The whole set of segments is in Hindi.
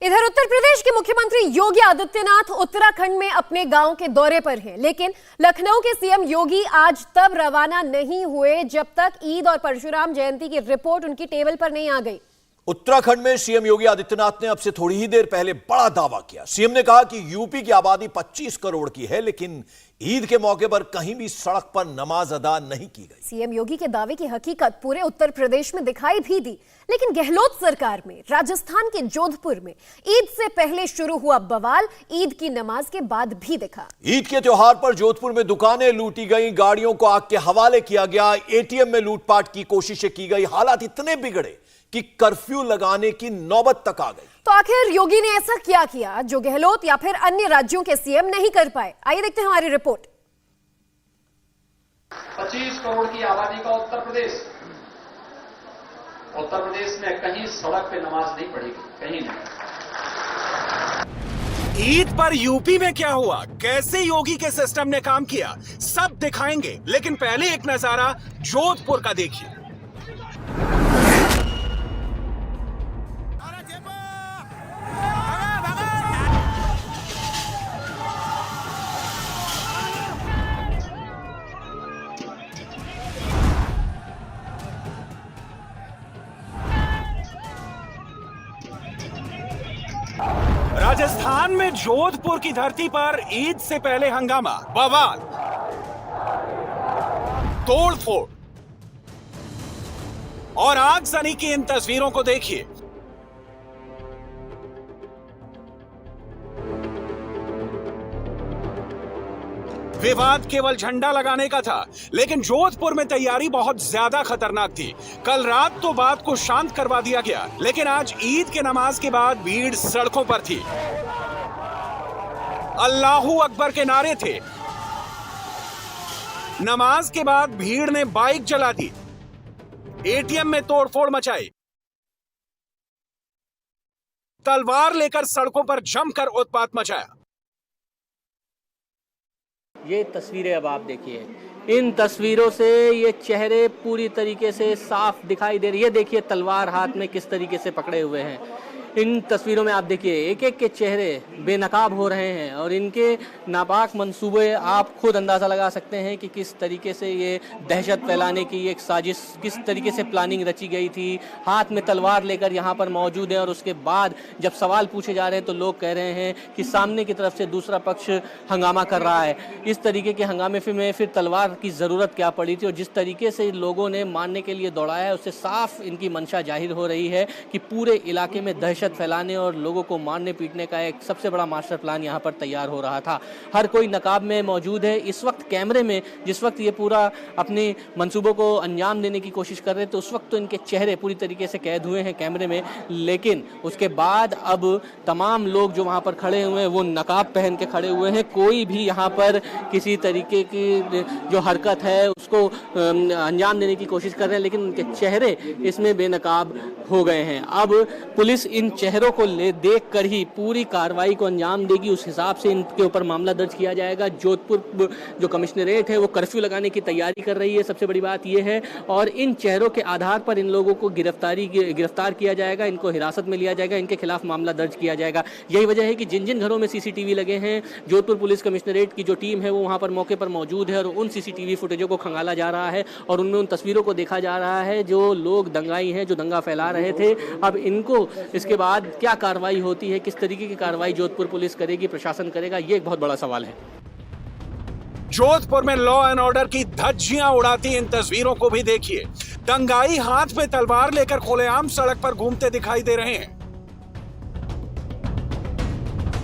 इधर उत्तर प्रदेश के मुख्यमंत्री योगी आदित्यनाथ उत्तराखंड में अपने गांव के दौरे पर हैं, लेकिन लखनऊ के सीएम योगी आज तब रवाना नहीं हुए जब तक ईद और परशुराम जयंती की रिपोर्ट उनकी टेबल पर नहीं आ गई। उत्तराखंड में सीएम योगी आदित्यनाथ ने अब से थोड़ी ही देर पहले बड़ा दावा किया। सीएम ने कहा कि यूपी की आबादी 25 करोड़ की है, लेकिन ईद के मौके पर कहीं भी सड़क पर नमाज अदा नहीं की गई। सीएम योगी के दावे की हकीकत पूरे उत्तर प्रदेश में दिखाई भी दी, लेकिन गहलोत सरकार में राजस्थान के जोधपुर में ईद से पहले शुरू हुआ बवाल ईद की नमाज के बाद भी दिखा। ईद के त्योहार पर जोधपुर में दुकानें लूटी गई, गाड़ियों को आग के हवाले किया गया, एटीएम में लूटपाट की कोशिशें की गई। हालात इतने बिगड़े कि कर्फ्यू लगाने की नौबत तक आ गई। तो आखिर योगी ने ऐसा क्या किया जो गहलोत या फिर अन्य राज्यों के सीएम नहीं कर पाए? आइए देखते हैं हमारी रिपोर्ट। 25 करोड़ की आबादी का उत्तर प्रदेश में कहीं सड़क पे नमाज नहीं पढ़ेगी, कहीं नहीं। ईद पर यूपी में क्या हुआ, कैसे योगी के सिस्टम ने काम किया, सब दिखाएंगे। लेकिन पहले एक नजारा जोधपुर का देखिए। राजस्थान में जोधपुर की धरती पर ईद से पहले हंगामा, बवाल, तोड़फोड़ और आगजनी की इन तस्वीरों को देखिए। विवाद केवल झंडा लगाने का था, लेकिन जोधपुर में तैयारी बहुत ज्यादा खतरनाक थी। कल रात तो बात को शांत करवा दिया गया, लेकिन आज ईद के नमाज के बाद भीड़ सड़कों पर थी। अल्लाहू अकबर के नारे थे। नमाज के बाद भीड़ ने बाइक जला दी, एटीएम में तोड़फोड़ मचाई, तलवार लेकर सड़कों पर जमकर उत्पात मचाया। ये तस्वीरें अब आप देखिए, इन तस्वीरों से ये चेहरे पूरी तरीके से साफ दिखाई दे रही है। देखिए तलवार हाथ में किस तरीके से पकड़े हुए हैं। इन तस्वीरों में आप देखिए एक एक के चेहरे बेनकाब हो रहे हैं और इनके नापाक मंसूबे आप खुद अंदाज़ा लगा सकते हैं कि किस तरीके से ये दहशत फैलाने की एक साजिश, किस तरीके से प्लानिंग रची गई थी। हाथ में तलवार लेकर यहाँ पर मौजूद है और उसके बाद जब सवाल पूछे जा रहे हैं तो लोग कह रहे हैं कि सामने की तरफ से दूसरा पक्ष हंगामा कर रहा है। इस तरीके के हंगामे में फिर तलवार की ज़रूरत क्या पड़ी थी? और जिस तरीके से लोगों ने मारने के लिए दौड़ाया है उससे साफ इनकी मंशा जाहिर हो रही है कि पूरे इलाके में दहशत फैलाने और लोगों को मारने पीटने का एक सबसे बड़ा मास्टर प्लान यहाँ पर तैयार हो रहा था। हर कोई नकाब में मौजूद है। इस वक्त कैमरे में जिस वक्त ये पूरा अपने मंसूबों को अंजाम देने की कोशिश कर रहे थे उस वक्त तो इनके चेहरे पूरी तरीके से कैद हुए हैं कैमरे में, लेकिन उसके बाद अब तमाम लोग जो वहाँ पर खड़े हुए हैं वो नकाब पहन के खड़े हुए हैं। कोई भी यहाँ पर किसी तरीके की जो हरकत है उसको अंजाम देने की कोशिश कर रहे हैं, लेकिन उनके चेहरे इसमें बेनकाब हो गए हैं। अब पुलिस इन चेहरों को देख कर ही पूरी कार्रवाई को अंजाम देगी, उस हिसाब से इनके ऊपर मामला दर्ज किया जाएगा। जोधपुर जो कमिश्नरेट है वो कर्फ्यू लगाने की तैयारी कर रही है, सबसे बड़ी बात यह है। और इन चेहरों के आधार पर इन लोगों को गिरफ्तार किया जाएगा, इनको हिरासत में लिया जाएगा, इनके खिलाफ मामला दर्ज किया जाएगा। यही वजह है कि जिन जिन घरों में सीसीटीवी लगे हैं, जोधपुर पुलिस कमिश्नरेट की जो टीम है वो वहाँ पर मौके पर मौजूद है और उन सीसीटीवी फुटेजों को खंगाला जा रहा है और उनमें उन तस्वीरों को देखा जा रहा है जो लोग दंगाई हैं, जो दंगा फैला रहे थे। अब इनको इसके बाद क्या कार्रवाई होती है, किस तरीके की कार्रवाई जोधपुर पुलिस करेगी, प्रशासन करेगा, ये एक बहुत बड़ा सवाल है। जोधपुर में लॉ एंड ऑर्डर की धज्जियां उड़ाती इन तस्वीरों को भी देखिए। दंगाई हाथ में तलवार लेकर खुलेआम सड़क पर घूमते दिखाई दे रहे हैं।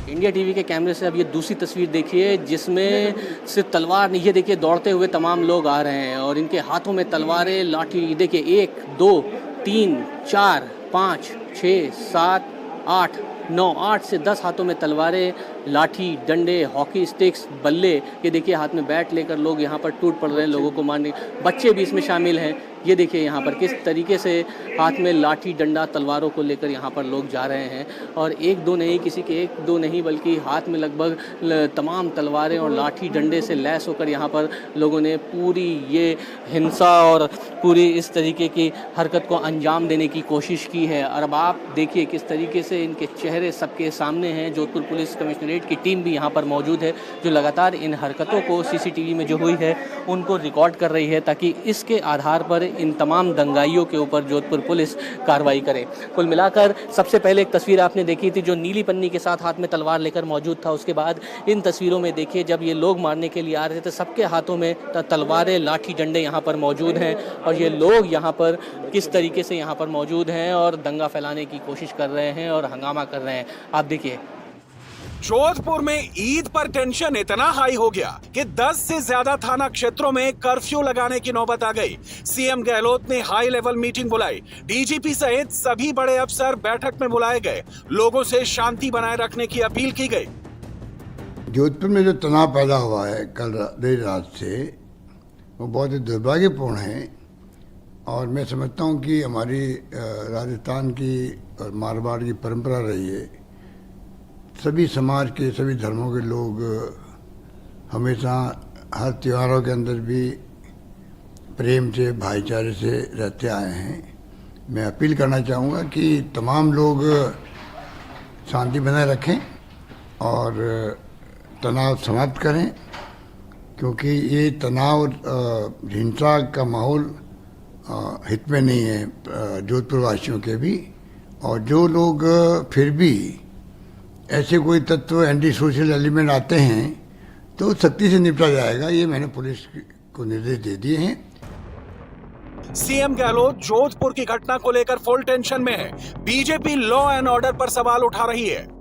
इंडिया टीवी के कैमरे से अब ये दूसरी तस्वीर देखिए जिसमें सिर्फ तलवार नहीं, ये देखिए दौड़ते हुए तमाम लोग आ रहे हैं और इनके हाथों में तलवारें, लाठी, देखिए 1 2 3 4 5 6 7 8 9 8 से 10 हाथों में तलवारें, लाठी, डंडे, हॉकी स्टिक्स, बल्ले। ये देखिए हाथ में बैट लेकर लोग यहाँ पर टूट पड़ रहे हैं लोगों को मारने। बच्चे भी इसमें शामिल हैं। ये देखिए यहाँ पर किस तरीके से हाथ में लाठी डंडा तलवारों को लेकर यहाँ पर लोग जा रहे हैं, और एक दो नहीं, किसी के एक दो नहीं बल्कि हाथ में लगभग तमाम तलवारें और लाठी डंडे से लैस होकर यहाँ पर लोगों ने पूरी ये हिंसा और पूरी इस तरीके की हरकत को अंजाम देने की कोशिश की है। और अब आप देखिए किस तरीके से इनके चेहरे सबके सामने हैं। जोधपुर पुलिस कमिश्नरेट की टीम भी यहाँ पर मौजूद है, जो लगातार इन हरकतों को सीसीटीवी में जो हुई है उनको रिकॉर्ड कर रही है, ताकि इसके आधार पर इन तमाम दंगाइयों के ऊपर जोधपुर पुलिस कार्रवाई करे। कुल मिलाकर सबसे पहले एक तस्वीर आपने देखी थी जो नीली पन्नी के साथ हाथ में तलवार लेकर मौजूद था। उसके बाद इन तस्वीरों में देखिए जब ये लोग मारने के लिए आ रहे थे, सबके हाथों में तलवारें लाठी डंडे यहाँ पर मौजूद हैं, और ये लोग यहाँ पर किस तरीके से यहाँ पर मौजूद हैं और दंगा फैलाने की कोशिश कर रहे हैं और हंगामा कर रहे हैं। आप देखिए जोधपुर में ईद पर टेंशन इतना हाई हो गया कि 10 से ज्यादा थाना क्षेत्रों में कर्फ्यू लगाने की नौबत आ गई। सीएम गहलोत ने हाई लेवल मीटिंग बुलाई, डीजीपी सहित सभी बड़े अफसर बैठक में बुलाए गए, लोगों से शांति बनाए रखने की अपील की गई। जोधपुर में जो तनाव पैदा हुआ है कल देर रात से, वो बहुत ही दुर्भाग्यपूर्ण है, और मैं समझता हूँ कि हमारी राजस्थान की और मारवाड़ की परंपरा रही है, सभी समाज के सभी धर्मों के लोग हमेशा हर त्योहारों के अंदर भी प्रेम से भाईचारे से रहते आए हैं। मैं अपील करना चाहूँगा कि तमाम लोग शांति बनाए रखें और तनाव समाप्त करें, क्योंकि ये तनाव हिंसा का माहौल हित में नहीं है जोधपुर वासियों के भी। और जो लोग फिर भी ऐसे कोई तत्व एंटी सोशल एलिमेंट आते हैं तो सख्ती से निपटा जाएगा, ये मैंने पुलिस को निर्देश दे दिए हैं। सीएम गहलोत जोधपुर की घटना को लेकर फुल टेंशन में है। बीजेपी लॉ एंड ऑर्डर पर सवाल उठा रही है।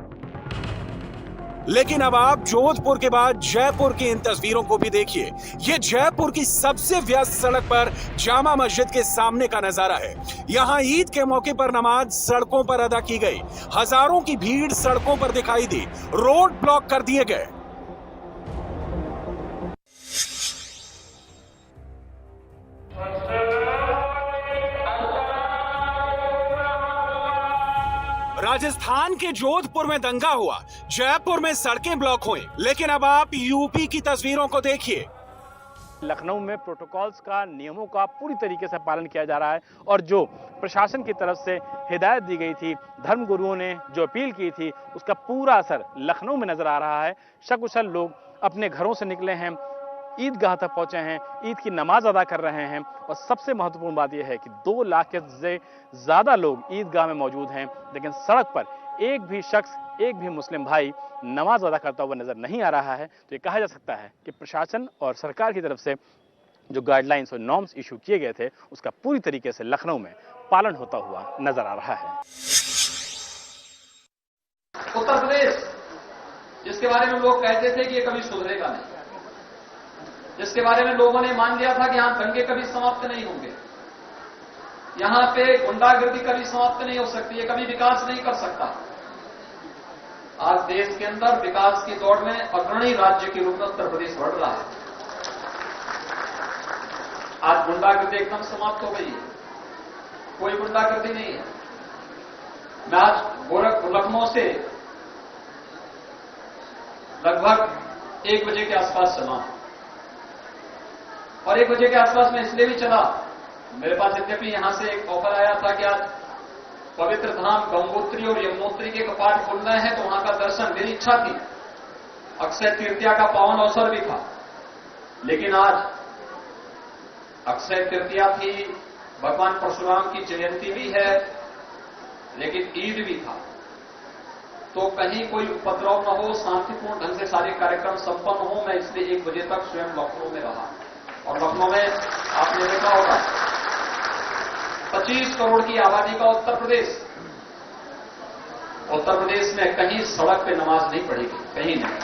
लेकिन अब आप जोधपुर के बाद जयपुर की इन तस्वीरों को भी देखिए। ये जयपुर की सबसे व्यस्त सड़क पर जामा मस्जिद के सामने का नजारा है। यहाँ ईद के मौके पर नमाज सड़कों पर अदा की गई। हजारों की भीड़ सड़कों पर दिखाई दी, रोड ब्लॉक कर दिए गए। राजस्थान के जोधपुर में दंगा हुआ, जयपुर में सड़कें ब्लॉक हुई। लेकिन अब आप यूपी की तस्वीरों को देखिए। लखनऊ में प्रोटोकॉल्स का, नियमों का पूरी तरीके से पालन किया जा रहा है, और जो प्रशासन की तरफ से हिदायत दी गई थी, धर्म गुरुओं ने जो अपील की थी, उसका पूरा असर लखनऊ में नजर आ रहा है। सकुशल लोग अपने घरों से निकले हैं, ईदगाह तक पहुंचे हैं, ईद की नमाज अदा कर रहे हैं, और सबसे महत्वपूर्ण बात यह है कि 2 लाख से ज्यादा लोग ईदगाह में मौजूद हैं, लेकिन सड़क पर एक भी शख्स, एक भी मुस्लिम भाई नमाज अदा करता हुआ नजर नहीं आ रहा है। तो ये कहा जा सकता है कि प्रशासन और सरकार की तरफ से जो गाइडलाइंस और नॉर्म्स इशू किए गए थे, उसका पूरी तरीके से लखनऊ में पालन होता हुआ नजर आ रहा है। उत्तर प्रदेश, जिसके बारे में लोग कहते थे कि ये कभी सुधरेगा नहीं, जिसके बारे में लोगों ने मान लिया था कि यहां दंगे कभी समाप्त नहीं होंगे, यहां पे गुंडागर्दी कभी समाप्त नहीं हो सकती, ये कभी विकास नहीं कर सकता। आज देश के अंदर विकास की दौड़ में अग्रणी राज्य के रूप में उत्तर प्रदेश बढ़ रहा है। आज गुंडागर्दी एकदम समाप्त हो गई है, कोई गुंडागर्दी नहीं है। मैं आज लखनऊ से लगभग 1 बजे के आसपास चला, और 1 बजे के आसपास में इसलिए भी चला, मेरे पास यद्यपि यहां से एक ऑफर आया था कि आज पवित्र धाम गंगोत्री और यमुनोत्री के कपाट खुल रहे हैं, तो वहां का दर्शन, मेरी इच्छा थी, अक्षय तृतीया का पावन अवसर भी था। लेकिन आज अक्षय तृतीया थी, भगवान परशुराम की जयंती भी है, लेकिन ईद भी था, तो कहीं कोई उपद्रव न हो, शांतिपूर्ण ढंग से सारे कार्यक्रम संपन्न हो। मैं इसलिए 1 बजे तक स्वयं लखनऊ में रहा, और लखनऊ में आपने देखा होगा 25 करोड़ की आबादी का उत्तर प्रदेश में कहीं सड़क पे नमाज नहीं पढ़ेगी, कहीं नहीं।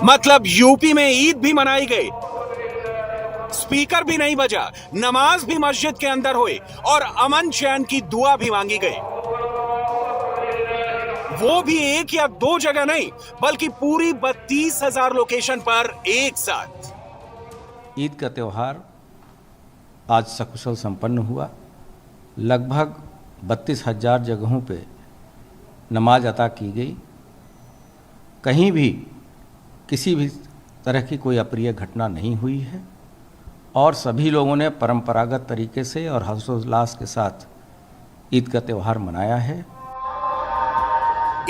मतलब यूपी में ईद भी मनाई गई, स्पीकर भी नहीं बजा, नमाज भी मस्जिद के अंदर हुई, और अमन चैन की दुआ भी मांगी गई। वो भी 1 या 2 जगह नहीं, बल्कि पूरी 32,000 लोकेशन पर एक साथ। ईद का त्यौहार आज सकुशल संपन्न हुआ। लगभग 32,000 जगहों पे नमाज अता की गई। कहीं भी किसी भी तरह की कोई अप्रिय घटना नहीं हुई है और सभी लोगों ने परंपरागत तरीके से और हर्षोल्लास के साथ ईद का त्यौहार मनाया है।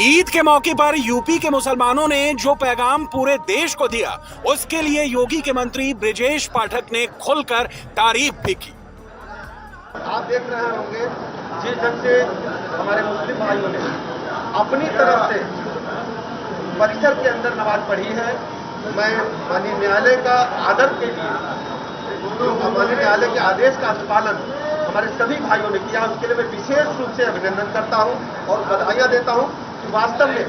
ईद के मौके पर यूपी के मुसलमानों ने जो पैगाम पूरे देश को दिया, उसके लिए योगी के मंत्री ब्रिजेश पाठक ने खुलकर तारीफ भी की। आप देख रहे होंगे जिस ढंग से हमारे मुस्लिम भाइयों ने अपनी तरफ से परिसर के अंदर नमाज पढ़ी है, मैं माननीय न्यायालय का आदर के लिए, माननीय न्यायालय के आदेश का पालन हमारे सभी भाइयों ने किया, उसके लिए मैं विशेष रूप से अभिनंदन करता हूं और बधाइयां देता हूं कि वास्तव में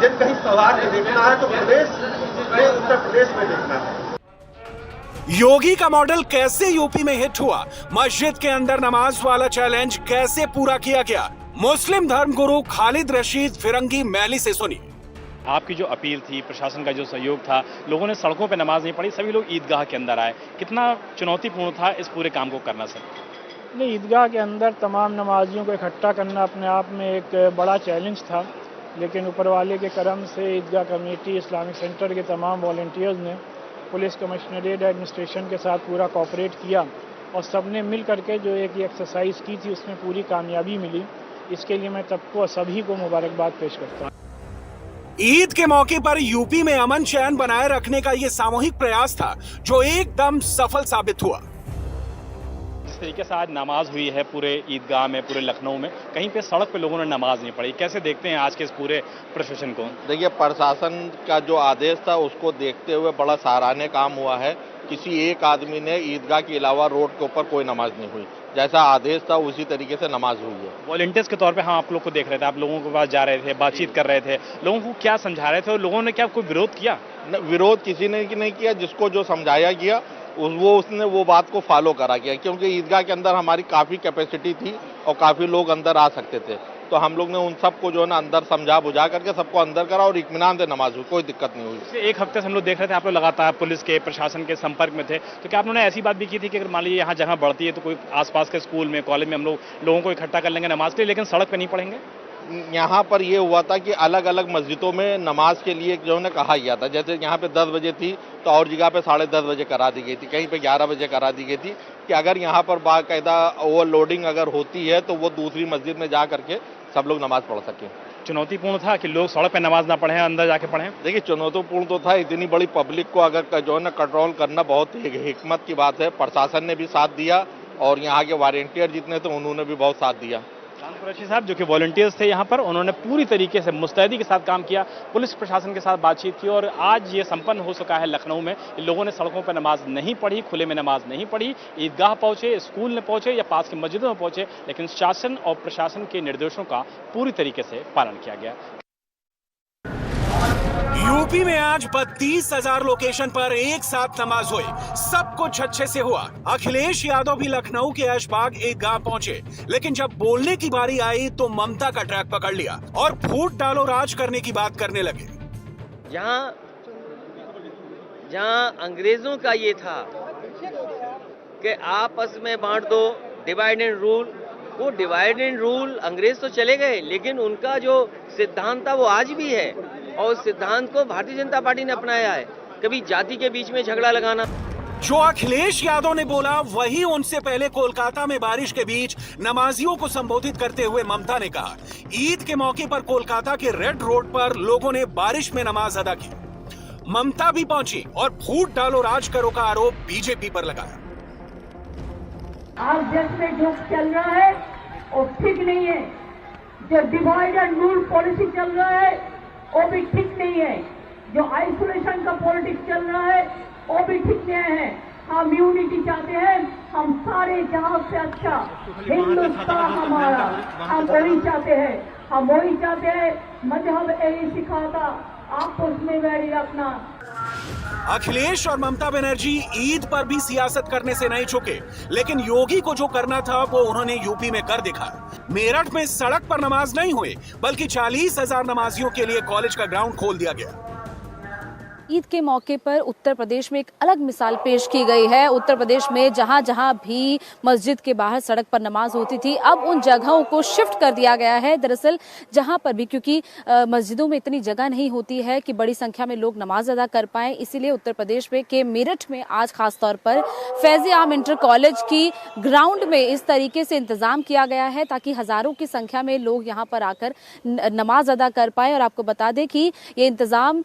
जब कहीं सौहार्द देखना है तो प्रदेश में, उत्तर प्रदेश में देखना है। योगी का मॉडल कैसे यूपी में हिट हुआ, मस्जिद के अंदर नमाज वाला चैलेंज कैसे पूरा किया गया, मुस्लिम धर्मगुरु खालिद रशीद फिरंगी मैली से सुनिए। आपकी जो अपील थी, प्रशासन का जो सहयोग था, लोगों ने सड़कों पे नमाज नहीं पढ़ी, सभी लोग ईदगाह के अंदर आए, कितना चुनौतीपूर्ण था इस पूरे काम को करना सर? नहीं, ईदगाह के अंदर तमाम नमाजियों को इकट्ठा करना अपने आप में एक बड़ा चैलेंज था, लेकिन ऊपर वाले के करम से ईदगाह कमेटी, इस्लामिक सेंटर के तमाम वॉलंटियर्स ने पुलिस कमिश्नरेट एडमिनिस्ट्रेशन के साथ पूरा कोऑपरेट किया और सब ने मिल करके जो एक एक्सरसाइज की थी उसमें पूरी कामयाबी मिली। इसके लिए मैं सबको सभी को मुबारकबाद पेश करता हूँ। ईद के मौके पर यूपी में अमन चैन बनाए रखने का ये सामूहिक प्रयास था जो एकदम सफल साबित हुआ। इस तरीके से आज नमाज हुई है पूरे ईदगाह में, पूरे लखनऊ में, कहीं पे सड़क पे लोगों ने नमाज नहीं पढ़ी। कैसे देखते हैं आज के इस पूरे प्रशासन को? देखिए, प्रशासन का जो आदेश था उसको देखते हुए बड़ा सराहनीय काम हुआ है। किसी एक आदमी ने ईदगाह के अलावा रोड के ऊपर कोई नमाज नहीं हुई, जैसा आदेश था उसी तरीके से नमाज हुई है। वॉलंटियर्स के तौर पे हम आप लोग को देख रहे थे, आप लोगों के पास जा रहे थे, बातचीत कर रहे थे, लोगों को क्या समझा रहे थे और लोगों ने क्या कोई विरोध किया? विरोध किसी ने नहीं किया। जिसको जो समझाया गया उसने वो बात को फॉलो करा गया, क्योंकि ईदगाह के अंदर हमारी काफ़ी कैपेसिटी थी और काफ़ी लोग अंदर आ सकते थे, तो हम लोग ने उन सबको जो है ना अंदर समझा बुझा करके सबको अंदर करा और इत्मीनान से नमाज हुई, कोई दिक्कत नहीं हुई। एक हफ्ते से हम लोग देख रहे थे, आप लोग लगातार पुलिस के, प्रशासन के संपर्क में थे, तो क्या आप लोगों ने ऐसी बात भी की थी कि अगर मान लीजिए यहाँ जगह बढ़ती है तो कोई आसपास के स्कूल में, कॉलेज में हम लोगों को इकट्ठा कर लेंगे नमाज के लिए, लेकिन सड़क पर नहीं पढ़ेंगे? यहाँ पर ये हुआ था कि अलग अलग मस्जिदों में नमाज के लिए जो है कहा गया था, जैसे यहाँ पे 10 बजे थी तो और जगह पे 10:30 बजे करा दी गई थी, कहीं पे 11 बजे करा दी गई थी कि अगर यहाँ पर बाकायदा ओवरलोडिंग अगर होती है तो वो दूसरी मस्जिद में जा करके सब लोग नमाज पढ़ सकें। चुनौतीपूर्ण था कि लोग सड़क पे नमाज ना पढ़ें, अंदर जाके पढ़ें? देखिए, चुनौतीपूर्ण तो था, इतनी बड़ी पब्लिक को अगर जो है ना कंट्रोल करना बहुत हिकमत की बात है। प्रशासन ने भी साथ दिया और यहाँ के वॉलंटियर जितने थे उन्होंने भी बहुत साथ दिया। कुरैशी साहब जो कि वॉलंटियर्स थे यहाँ पर, उन्होंने पूरी तरीके से मुस्तैदी के साथ काम किया, पुलिस प्रशासन के साथ बातचीत की और आज ये संपन्न हो चुका है लखनऊ में। लोगों ने सड़कों पर नमाज नहीं पढ़ी, खुले में नमाज नहीं पढ़ी, ईदगाह पहुंचे, स्कूल में पहुंचे या पास की मस्जिदों में पहुंचे, लेकिन शासन और प्रशासन के निर्देशों का पूरी तरीके से पालन किया गया। यूपी में आज 32,000 लोकेशन पर एक साथ नमाज हुई, सब कुछ अच्छे से हुआ। अखिलेश यादव भी लखनऊ के ऐशबाग ईदगाह पहुंचे, लेकिन जब बोलने की बारी आई तो ममता का ट्रैक पकड़ लिया और फूट डालो राज करने की बात करने लगे। जहां अंग्रेजों का ये था कि आपस में बांट दो, डिवाइड एंड रूल, वो डिवाइड एंड रूल अंग्रेज तो चले गए, लेकिन उनका जो सिद्धांत था वो आज भी है और उस सिद्धांत को भारतीय जनता पार्टी ने अपनाया है। कभी जाति के बीच में झगड़ा लगाना। जो अखिलेश यादव ने बोला वही उनसे पहले कोलकाता में बारिश के बीच नमाजियों को संबोधित करते हुए ममता ने कहा। ईद के मौके पर कोलकाता के रेड रोड पर लोगों ने बारिश में नमाज अदा की। ममता भी पहुंची और फूट डालो राज करो का आरोप बीजेपी पर लगाया। आज देश में जो चल रहा है वो ठीक नहीं है, जो डिवाइड एंड रूल पॉलिसी चल रहा है वो भी ठीक नहीं है, जो आइसोलेशन का पॉलिटिक्स चल रहा है वो भी ठीक नहीं है। हम यूनिटी चाहते हैं, हम सारे जहां से अच्छा हिंदुस्तान हमारा, हम वही चाहते हैं, हम वही चाहते हैं। मजहब यही सिखाता, आपस में वैरी रखना। अखिलेश और ममता बनर्जी ईद पर भी सियासत करने से नहीं चुके, लेकिन योगी को जो करना था वो उन्होंने यूपी में कर दिखाया। मेरठ में सड़क पर नमाज नहीं हुई, बल्कि 40,000 नमाजियों के लिए कॉलेज का ग्राउंड खोल दिया गया। ईद के मौके पर उत्तर प्रदेश में एक अलग मिसाल पेश की गई है। उत्तर प्रदेश में जहां जहां भी मस्जिद के बाहर सड़क पर नमाज होती थी, अब उन जगहों को शिफ्ट कर दिया गया है। दरअसल जहां पर भी, क्योंकि मस्जिदों में इतनी जगह नहीं होती है कि बड़ी संख्या में लोग नमाज अदा कर पाएं, इसीलिए उत्तर प्रदेश में के मेरठ में आज खासतौर पर फैज़ आम इंटर कॉलेज की ग्राउंड में इस तरीके से इंतजाम किया गया है ताकि हजारों की संख्या में लोग यहां पर आकर नमाज अदा कर पाए। और आपको बता दें कि ये इंतजाम,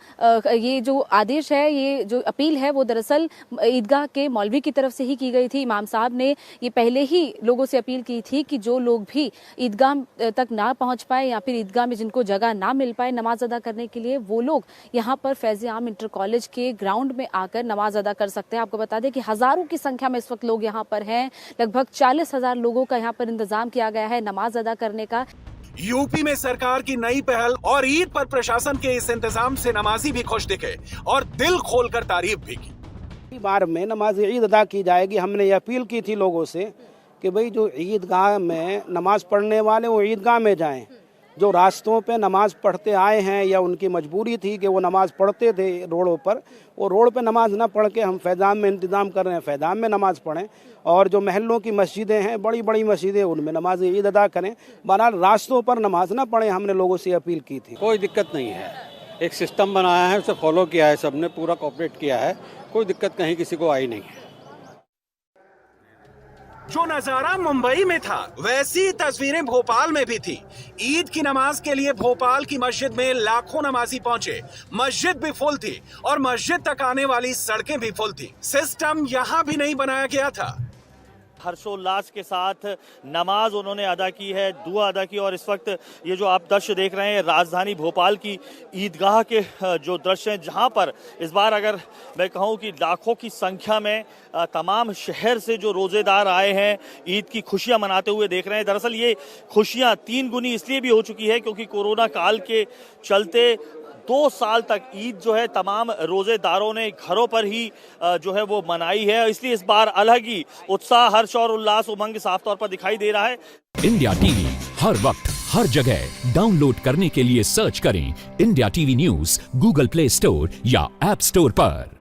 ये जो आदेश है, ये जो अपील है, वो दरअसल ईदगाह के मौलवी की तरफ से ही की गई थी। इमाम साहब ने ये पहले ही लोगों से अपील की थी कि जो लोग भी ईदगाह तक ना पहुंच पाए या फिर ईदगाह में जिनको जगह ना मिल पाए नमाज अदा करने के लिए, वो लोग यहाँ पर फैज़ आम इंटर कॉलेज के ग्राउंड में आकर नमाज अदा कर सकते हैं। आपको बता दें कि हजारों की संख्या में इस वक्त लोग यहाँ पर हैं। लगभग 40,000 लोगों का यहाँ पर इंतजाम किया गया है नमाज अदा करने का। यूपी में सरकार की नई पहल और ईद पर प्रशासन के इस इंतजाम से नमाजी भी खुश दिखे और दिल खोलकर तारीफ भी की। बार में नमाज ईद अदा की जाएगी। हमने ये अपील की थी लोगों से कि भाई जो ईदगाह में नमाज पढ़ने वाले वो ईदगाह में जाएं। जो रास्तों पे नमाज पढ़ते आए हैं या उनकी मजबूरी थी कि वो नमाज पढ़ते थे रोडों पर, वो रोड पे नमाज ना पढ़ के हम फैज़ाम में इंतज़ाम कर रहे हैं, फैज़ाम में नमाज पढ़ें। और जो महलों की मस्जिदें हैं, बड़ी बड़ी मस्जिदें, उनमें नमाज ईद अदा करें। बहरहाल रास्तों पर नमाज ना पढ़ें, हमने लोगों से अपील की थी। कोई दिक्कत नहीं है, एक सिस्टम बनाया है, उसे फॉलो किया है, सबने पूरा कोऑपरेट किया है, कोई दिक्कत कहीं किसी को आई नहीं है। जो नजारा मुंबई में था वैसी तस्वीरें भोपाल में भी थी। ईद की नमाज के लिए भोपाल की मस्जिद में लाखों नमाजी पहुंचे। मस्जिद भी फुल थी और मस्जिद तक आने वाली सड़कें भी फुल थी। सिस्टम यहां भी नहीं बनाया गया था। हर्षोल्लास के साथ नमाज उन्होंने अदा की है, दुआ अदा की। और इस वक्त ये जो आप दृश्य देख रहे हैं राजधानी भोपाल की ईदगाह के जो दृश्य हैं, जहां पर इस बार अगर मैं कहूं कि लाखों की संख्या में तमाम शहर से जो रोजेदार आए हैं ईद की खुशियां मनाते हुए देख रहे हैं। दरअसल ये खुशियां 3 गुनी इसलिए भी हो चुकी है क्योंकि कोरोना काल के चलते 2 साल तक ईद जो है तमाम रोजेदारों ने घरों पर ही जो है वो मनाई है। इसलिए इस बार अलग ही उत्साह, हर्ष और उल्लास, उमंग साफ तौर पर दिखाई दे रहा है। इंडिया टीवी हर वक्त हर जगह डाउनलोड करने के लिए सर्च करें India TV news Google play store या ऐप स्टोर पर।